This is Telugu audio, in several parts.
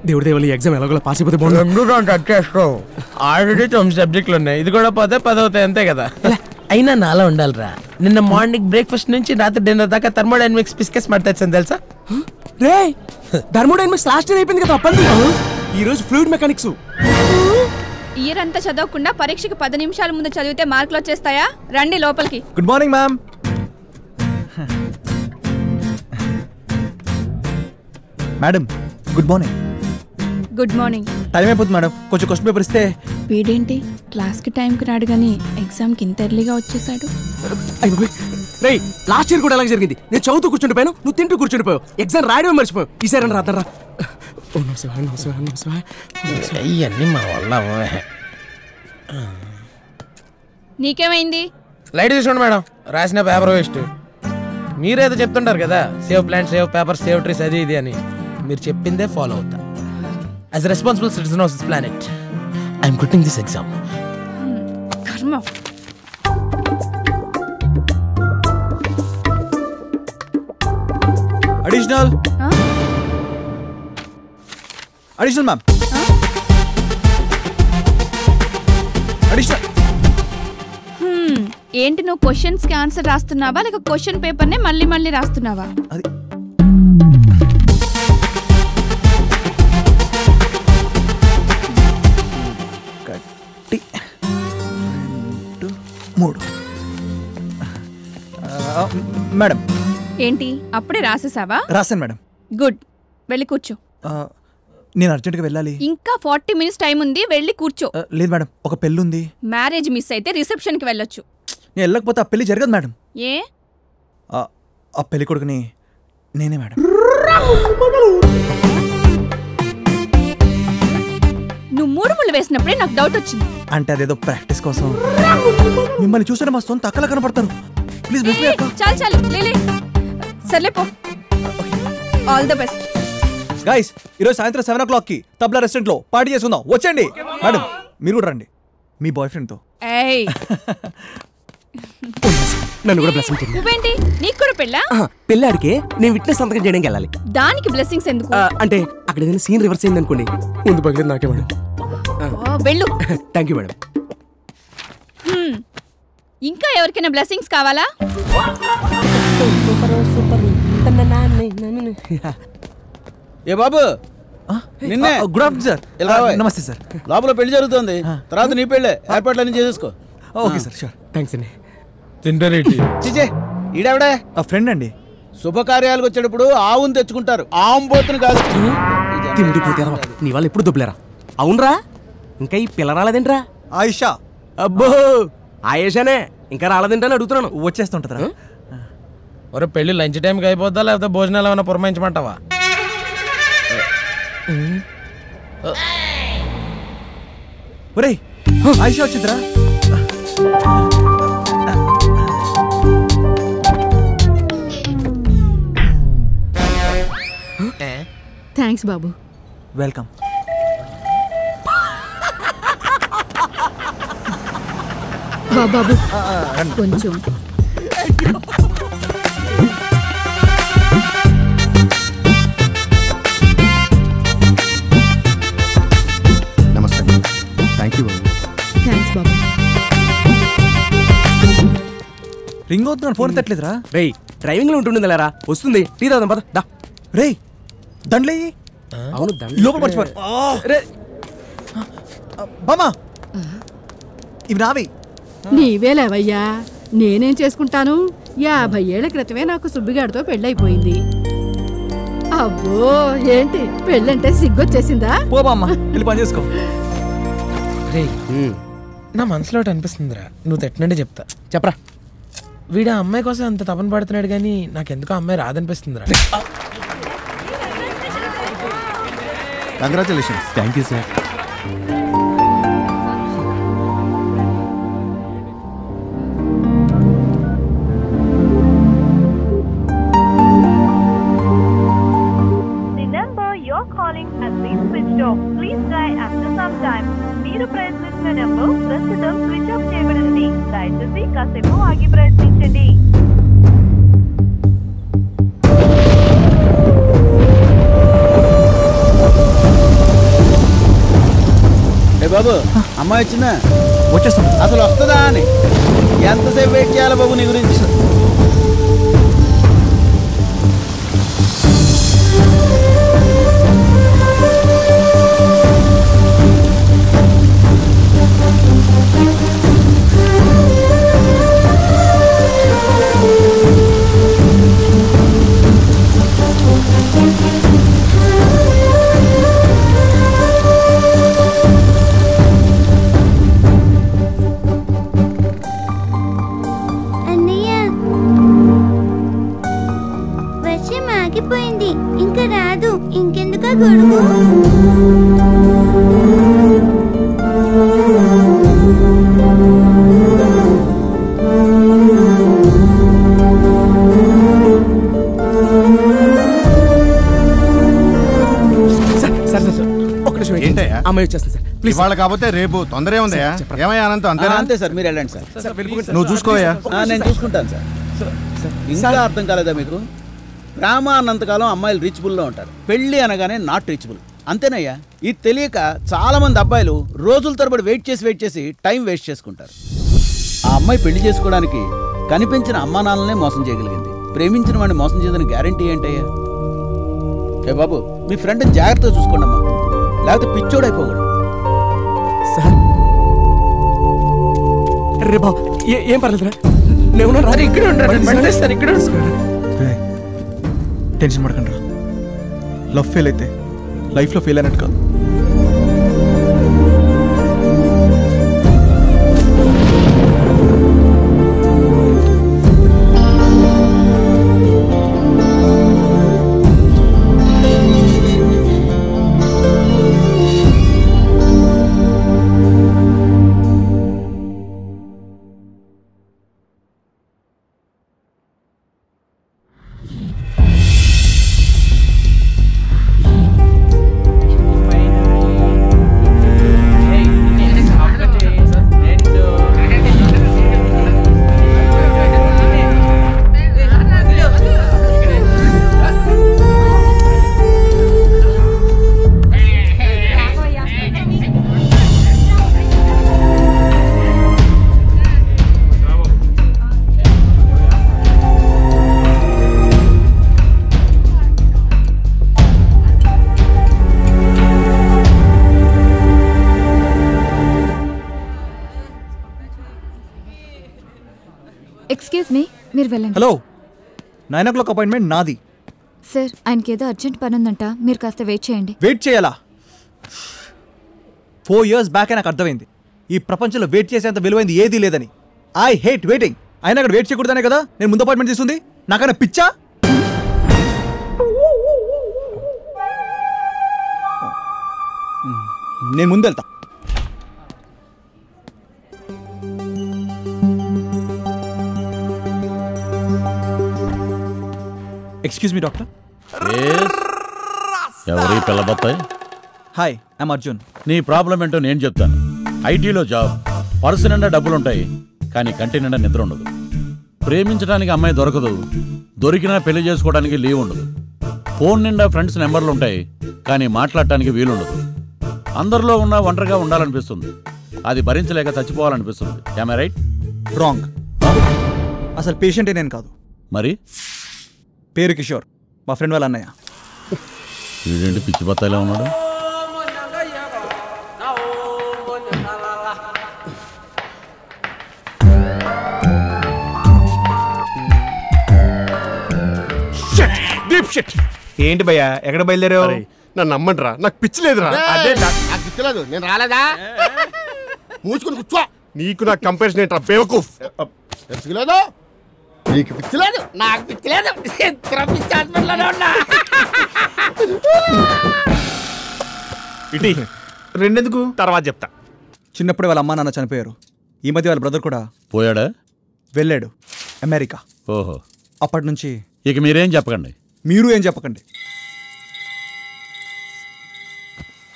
దేవుడి దేవుళ్ళు ఎగ్జామ్ ఎలాగోలా పాస్ అయిపోతే బాగుంది. ఆల్రెడీ 9 సబ్జెక్టులు ఉన్నాయి, ఇది కూడా పోతే 10 అవుతాయి అంతే కదా. అయినా నాలా ఉండాలిరా. నిన్న మార్నింగ్ బ్రేక్ఫాస్ట్ నుంచి రాత్రి డిన్నర్ దాకా థర్మోడైనమిక్స్ బిస్కెట్స్ మాట్లాడతాను తెలుసా. రే థర్మోడైనమిక్స్ లాస్ట్ ఇయర్ అయిపోయింది కదా, అప్పంది. ఈ రోజు ఫ్లూయిడ్ మెకానిక్స్. ఇయర్ అంతా చదవకుండా పరీక్షకి 10 నిమిషాల ముందు చదివితే మార్కులు వచ్చేస్తాయా? రండి లోపలికి. Good morning ma'am. Madam good morning. Good morning. Time అయిపోతుంది మేడం, కొంచెం క్వశ్చన్ పేపర్ ఇస్తే. వీడేంటి క్లాస్కి టైంకి రాడు కానీ ఎగ్జామ్కి ఇంత ఎర్లీగా వచ్చేసాడు. రే లాస్ట్ ఇయర్ కూడా అలాగే జరిగింది. నేను చదువుతూ కూర్చుండిపోయాను, నువ్వు తింటూ కూర్చుండిపోయావు. ఎగ్జామ్ రాయడమే మర్చిపోయావు. ఈసారి రాద్దారా. ఇవన్నీ మా వల్ల నీకేమైంది? లైట్ తీసుకోండి మేడం, రాసిన పేపర్ వేస్ట్. మీరేదో చెప్తుంటారు కదా, save plant, save paper, save trees, అది ఇది అని. మీరు చెప్పిందే ఫాలో అవుతా. As a responsible citizen of this planet I'm quitting this exam. కర్మ. Additional additional ma'am. అడిషనల్. ఏంటి నువ్వు క్వశ్చన్స్ కి ఆన్సర్ రాస్తున్నావా లేక క్వశ్చన్ పేపర్ నే మళ్ళీ మళ్ళీ రాస్తున్నావా? అది కట్టి 2 3. మేడం. ఏంటి అప్పుడే రాసేసావా? రాశాను మేడం. గుడ్, వెళ్ళి కూర్చో. నేను అర్జెంట్గా వెళ్ళాలి. ఇంకా 40 మినిట్స్ టైం ఉంది, వెళ్ళి కూర్చో. లేదు మేడం, ఒక పెళ్ళి ఉంది. మ్యారేజ్ మిస్ అయితే రిసెప్షన్ కి వెళ్ళొచ్చు. నేను వెళ్ళకపోతే ఆ పెళ్లి జరగదు మేడం. ఏ? ఆ పెళ్లి కొడుకుని నేనే మేడం. నువ్వు 3 ముళ్ళు వేసినప్పుడే నాకు డౌట్ వచ్చింది. అంటే అదేదో ప్రాక్టీస్ కోసం. మిమ్మల్ని చూసిన మా సొంత అక్కలా కనపడతారు. ప్లీజ్ చాలు చాలు లేలే, సర్లే పో. All the best. గైస్, ఈరోజు సాయంత్రం 7 o'clockకి తబ్లా రెస్టారెంట్ లో పార్టీ చేసుకుందాం, వచ్చేయండి. మేడం మీరు కూడా రండి మీ బాయ్ ఫ్రెండ్ తో. నన్ను కూడా బ్లెస్సింగ్ చేయండి. నువ్వేంటి, నీకు కూడా పెళ్ళా? పెళ్ళాడికే నేను విట్నెస్ సంతకం చేయడానికి వెళ్ళాలి. దానికి బ్లెస్సింగ్స్ ఎందుకు? అంటే అక్కడ ఏదైనా సీన్ రివర్స్ అయింది అనుకోండి, ముందు పగిలేదు నాకే మేడం. వెళ్ళు. Thank you madam. ఇంకా ఎవరికైనా బ్లెస్సింగ్స్ కావాలా? ఏ బాబు, నిన్నే. Good afternoon sir. నమస్తే సార్. లోపల పెళ్లి జరుగుతుంది, తర్వాత నీ పెళ్ళే, ఏర్పాట్లన్నీ చేసేసుకో. Okay sir, sure. థ్యాంక్స్ అండి. తింటారేంటి? చిచే, ఈడెవడే? ఫ్రెండ్ అండి. శుభకార్యాలకు వచ్చేటప్పుడు ఆవును తెచ్చుకుంటారు, ఆంబోతుని కాదు. తిండి పోతారా నీ వాళ్ళు ఎప్పుడు దుబ్బలేరా? అవునరా, ఇంకా ఈ పిల్ల రాలేదేంట్రా? ఆయిషా. అబ్బో ఆయేషానే, ఇంకా రాలేదేంటని అడుగుతున్నాను. వచ్చేస్తుంటరా? ఒరే పెళ్లి లంచ్ టైంకి అయిపోద్దా లేకపోతే భోజనాలు ఏమైనా పురమాయించమంటావా? ఒరే ఆయిషా వచ్చిందిరా. థ్యాంక్స్ బాబు. వెల్కమ్. బాబు కొంచెం. నమస్తే. Thank you Babu. Thanks Babu. Ring అవుతున్నాను, ఫోన్ ఎత్తట్లేదురా. రేయ్ డ్రైవింగ్ లో ఉంటుండే లేరా, వస్తుంది. టీ తాగుదాం పద. దా రేయ్ దండలే. అవును లోపల మర్చిపోయారు. బామా ఇవి నావి. నీవేలేవయ్యా, నేనేం చేసుకుంటాను? 50 ఏళ్ల క్రితమే నాకు సుబ్బిగాడితో పెళ్ళైపోయింది. అబ్బో ఏంటి పెళ్ళంటే సిగ్గొచ్చేసిందా? పో బామ్మ, వెళ్ళి పని చేసుకో. రే నా మనసులో ఒకటి అనిపిస్తుందిరా, నువ్వు తిట్టనంటే చెప్తా. చెప్పరా. వీడు ఆ అమ్మాయి కోసం అంత తపన పడుతున్నాడు కానీ నాకెందుకో అమ్మాయి రాదనిపిస్తుందిరా. కంగ్రాచులేషన్స్. Thank you sir. మీరు ప్రయత్నించిన నెంబర్ ప్రస్తుతం స్విచ్ ఆఫ్ చేయబడింది. దయచేసి కాసేపు ఆగి ప్రయత్నించండి. బాబు అమ్మాయి వచ్చిందా? వచ్చేస్తాను. అసలు వస్తుందా అని ఎంతసేపు వెయిట్ చేయాలి బాబు నీ గురించి? ఇంకా రాదు, ఇంకెందుకు గొడుగు? అమ్మాయి వచ్చేస్తాను సార్ ప్లీజ్. ఇవాళ కాకపోతే రేపు తొందరే ఉందయా? ఏమయ్యా అనంతం? అంతేనా? అంతే సార్, మీరు వెళ్ళండి సార్. నువ్వు చూసుకోయా. నేను చూసుకుంటాను సార్. ఇంకా అర్థం కాలేదా మీకు? ప్రేమ అన్నంతకాలం అమ్మాయిలు రీచబుల్లో ఉంటారు, పెళ్ళి అనగానే నాట్ రీచబుల్. అంతేనయ్యా. ఇది తెలియక చాలా మంది అబ్బాయిలు రోజుల తరబడి వెయిట్ చేసి టైం వేస్ట్ చేసుకుంటారు. ఆ అమ్మాయి పెళ్లి చేసుకోవడానికి కనిపించిన అమ్మా నాన్నలనే మోసం చేయగలిగింది. ప్రేమించిన వాడిని మోసం చేయదని గ్యారంటీ ఏంటయ్యా? ఏ బాబు, మీ ఫ్రెండ్ని జాగ్రత్తగా చూసుకోండి అమ్మా, లేకపోతే పిచ్చోడైపోకూడదు. సార్ రే బాబు, ఏం పర్లేదు, నేను ఇక్కడే ఉంటాను సార్, ఇక్కడే టెన్షన్ పడకండి రా. లవ్ ఫెయిల్ అయితే లైఫ్లో ఫెయిల్ అయినట్టు కాదు. ఎక్స్క్యూజ్ మీ, మీరు వెళ్ళండి. హలో, 9 o'clock అపాయింట్మెంట్ నాది. సార్, ఆయనకి ఏదో అర్జెంట్ పని ఉందంట, మీరు కాస్త వెయిట్ చేయండి. వెయిట్ చేయాలా? 4 years బ్యాకే నాకు అర్థమైంది ఈ ప్రపంచంలో వెయిట్ చేసేంత విలువైంది ఏదీ లేదని. I hate waiting. అయినా అక్కడ వెయిట్ చేయకూడదనే కదా నేను ముందు అపాయింట్మెంట్ తీసుకుంది. నాకన్నా పిచ్చా? నేను ముందు వెళ్తా. Excuse me doctor. ఎవరి పిల్లబత్తాయి? Hi, I'm Arjun. నీ ప్రాబ్లం ఏంటో నేను చెప్తాను. ఐటీలో జాబ్, పర్సు నిండా డబ్బులుంటాయి, కానీ కంటి నిండా నిద్ర ఉండదు. ప్రేమించడానికి అమ్మాయి దొరకదు, దొరికినా పెళ్లి చేసుకోవడానికి లీవ్ ఉండదు. ఫోన్ నిండా ఫ్రెండ్స్ నెంబర్లు ఉంటాయి, కానీ మాట్లాడటానికి వీలుండదు. అందరిలో ఉన్న ఒంటరిగా ఉండాలనిపిస్తుంది, అది భరించలేక చచ్చిపోవాలనిపిస్తుంది. Am I right? రాంగ్. అసలు పేషెంటే నేను కాదు. మరి పేరు కిషోర్, మా ఫ్రెండ్ వాళ్ళ అన్నయ్య. వీడేంటి పిచ్చి బత్తాయిలా ఉన్నాడు? ఏంటి భయ్యా, ఎక్కడ బయలుదేరావు? నన్ను నమ్మండిరా, నాకు పిచ్చి లేదురా. అదే నాకు పిచ్చలేదు, నేను రాలేదా? మూసుకుని కూర్చో. నీకు నాకు కంపారిజన్ ఏంట్రా బేవకూఫ్? పిచ్చలేదు, నీకు పిచ్చలేదు, నాకు పిచ్చలేదు. ఇటీ రెండెందుకు? తర్వాత చెప్తా. చిన్నప్పుడే వాళ్ళ అమ్మా నాన్న చనిపోయారు. ఈ మధ్య వాళ్ళ బ్రదర్ కూడా పోయాడా? వెళ్ళాడు అమెరికా. ఓహో. అప్పటి నుంచి ఇక మీరేం చెప్పకండి. మీరు ఏం చెప్పకండి.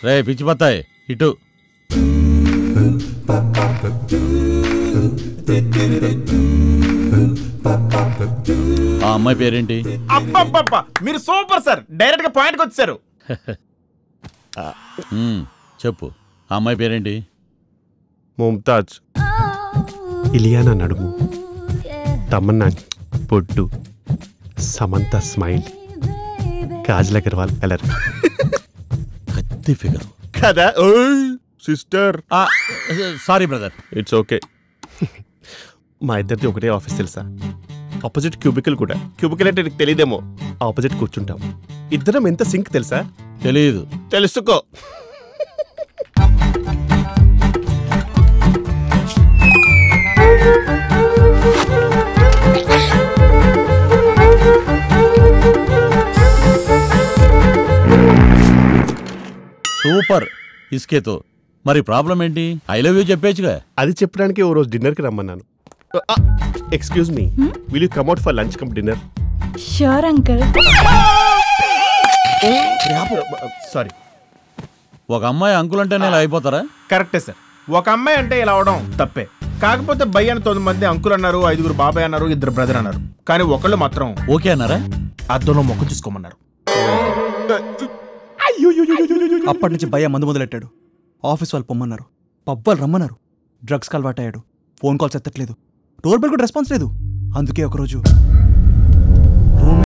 రే పిచ్చి బత్తాయి, ఇటు. ఆ అమ్మాయి పేరేంటి? అబ్బబ్బబ్బా, మీరు సూపర్ సార్, డైరెక్ట్ గా పాయింట్కి వచ్చారు. చెప్పు, ఆ అమ్మాయి పేరేంటి? ముంతాజ్, ఇలియానా నడుము, తమన్నా పొట్టు, సమంత స్మైల్, కాజల్ అగర్వాల్ కలర్. కత్తి ఫిగర్ కదా sister. Sorry brother. It's okay. మా ఇద్దరిది ఒకటే ఆఫీస్ తెలుసా? ఆపోజిట్ క్యూబికల్ కూడా. క్యూబికల్ అంటే నీకు తెలియదేమో, ఆపోజిట్ కూర్చుంటాం. ఇద్దరం ఎంత సింక్ తెలుసా? తెలియదు. తెలుసుకో. సూపర్. ఇసుకేతో మరి ప్రాబ్లం ఏంటి? ఐ లవ్ యూ చెప్పేచ్చుగా. అది చెప్పడానికి ఓ రోజు డిన్నర్కి రమ్మన్నాను. Excuse me, will you come out for lunch come dinner? Sure uncle. Sorry. ఒక అమ్మాయి అంకుల్ అంటేనే ఇలా అయిపోతారా? కరెక్టే సార్. ఒక అమ్మాయి అంటే ఇలా అవడం తప్పే. కాకపోతే భయ్య అని 9 మంది అంకుల్ అన్నారు, 5 బాబాయ్ అన్నారు, 2 బ్రదర్ అన్నారు. కానీ ఒకళ్ళు మాత్రం ఓకే అన్నారా? అద్దంలో మొక్క చూసుకోమన్నారు. అప్పటి నుంచి భయ్య మందు మొదలెట్టాడు. ఆఫీస్ వాళ్ళు పొమ్మన్నారు, పబ్ వాళ్ళు రమ్మన్నారు. డ్రగ్స్కి అలవాటయ్యాడు. ఫోన్ కాల్స్ ఎత్తట్లేదు, డోర్ బెల్ కూడా రెస్పాన్స్ లేదు. అందుకే ఒకరోజు